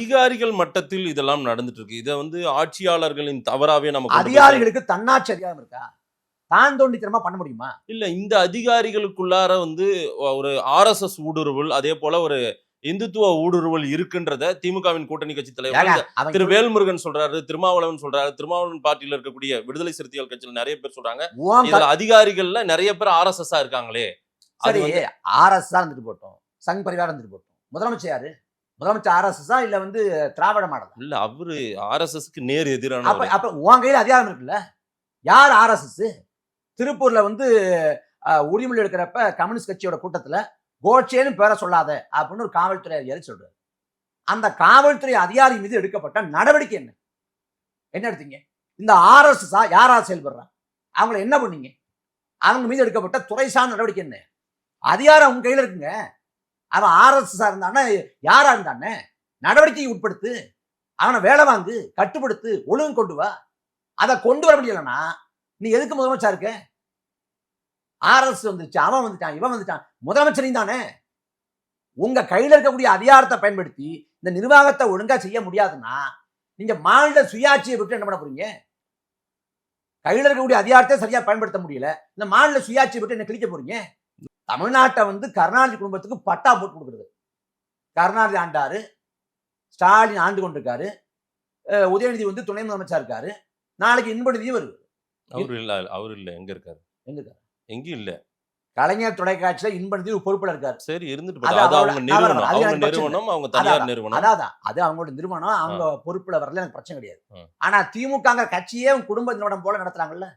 அதிகாரிகள் மட்டத்தில் இதெல்லாம் நடந்துட்டு இருக்கு. இத ஆட்சியாளர்களின் தவறாவே நம்ம அதிகாரிகளுக்கு தன்னாட்சி அதிகாரம் இருக்கா? தான் தோண்டித்தனமா பண்ண முடியுமா? இல்ல இந்த அதிகாரிகளுக்குள்ளார ஒரு ஆர்எஸ்எஸ் ஊடுருவல், அதே போல ஒரு இந்துத்துவ ஊடுருவல் இருக்குன்றத திமுகவின் கூட்டணி கட்சி தலைவர் திரு வேல்முருகன் சொல்றாரு, திருமாவளவன் சொல்றாரு. திருமாவளவன் பார்ட்டியில இருக்கக்கூடிய விடுதலை சிறுத்தைகள் கட்சியில நிறைய பேர் சொல்றாங்க. இதுல அதிகாரிகள்ல நிறைய பேர் ஆர்எஸ்எஸ் இருக்காங்களே. சரி, ஆர்எஸ் இருந்துட்டு போட்டோம், சங் பரிவாரம் இருந்துட்டு போட்டோம். முதலமைச்சர் யாரு? முதலமைச்சர் ஆர்எஸ்எஸ் இல்ல திராவிட மாடல்? இல்ல அவரு ஆர்எஸ்எஸ்க்கு நேர் எதிரான. அப்ப உன் கையில அதிகாரம் இருக்குல்ல. யார் ஆர்எஸ்எஸ்? திருப்பூர்ல உரிமொழி எடுக்கிறப்ப கம்யூனிஸ்ட் கட்சியோட கூட்டத்துல கோட்சேன்னு பேரை சொல்லாத அப்படின்னு ஒரு காவல்துறை அதிகாரி சொல்றாரு. அந்த காவல்துறை அதிகாரி மீது எடுக்கப்பட்ட நடவடிக்கை என்ன? என்ன எடுத்தீங்க? இந்த ஆர்எஸ்எஸ் யாரா செயல்படுறா? அவங்கள என்ன பண்ணீங்க? அவங்க மீது எடுக்கப்பட்ட துறை சார்ந்த நடவடிக்கை என்ன? அதிகாரம் உங்க கையில இருக்குங்க. அவன் ஆர்எஸ்எஸ் இருந்தானே, யாரா இருந்தானே, நடவடிக்கை உட்படுத்து, அவனை வேலை வாங்கு, கட்டுப்படுத்து, ஒழுங்கு கொண்டு வா. அதை கொண்டு வர முடியலன்னா நீ எதுக்கு முதலமைச்சா இருக்க? ஆர்எஸ் வந்துச்சு, அவன் வந்துட்டான், இவன் வந்துட்டான், முதலமைச்சரையும் தானே. உங்க கையில இருக்கக்கூடிய அதிகாரத்தை பயன்படுத்தி இந்த நிர்வாகத்தை ஒழுங்கா செய்ய முடியாதுன்னா நீங்க மாநில சுயாட்சியை விட்டு என்ன பண்ண போறீங்க? கையில இருக்கக்கூடிய அதிகாரத்தை சரியா பயன்படுத்த முடியல, இந்த மாநில சுயாட்சியை விட்டு என்ன கிழிக்க போறீங்க? தமிழ்நாட்டை கருணாநிதி குடும்பத்துக்கு பட்டா போட்டு கொடுக்குறது. கருணாநிதி ஆண்டாரு, ஸ்டாலின் ஆண்டு கொண்டிருக்காரு, உதயநிதி துணை முதலமைச்சா இருக்காரு, நாளைக்கு இன்பநிதியும் வருது. அவரு இல்ல, எங்க இருக்காரு? எங்கேயும் இல்ல. கலைஞர் தொலைக்காட்சியில இன்பநிதி பொறுப்புல இருக்காரு. சரி, இருந்துட்டு அவங்க நிறுவனம், அவங்க தனியார் நிறுவனம். அதான் அது அவங்களோட நிறுவனம், அவங்க பொறுப்புல வரல, எனக்கு பிரச்சனை கிடையாது. ஆனா திமுக கட்சியே குடும்ப நிறுவனம் போல நடத்துறாங்கல்ல.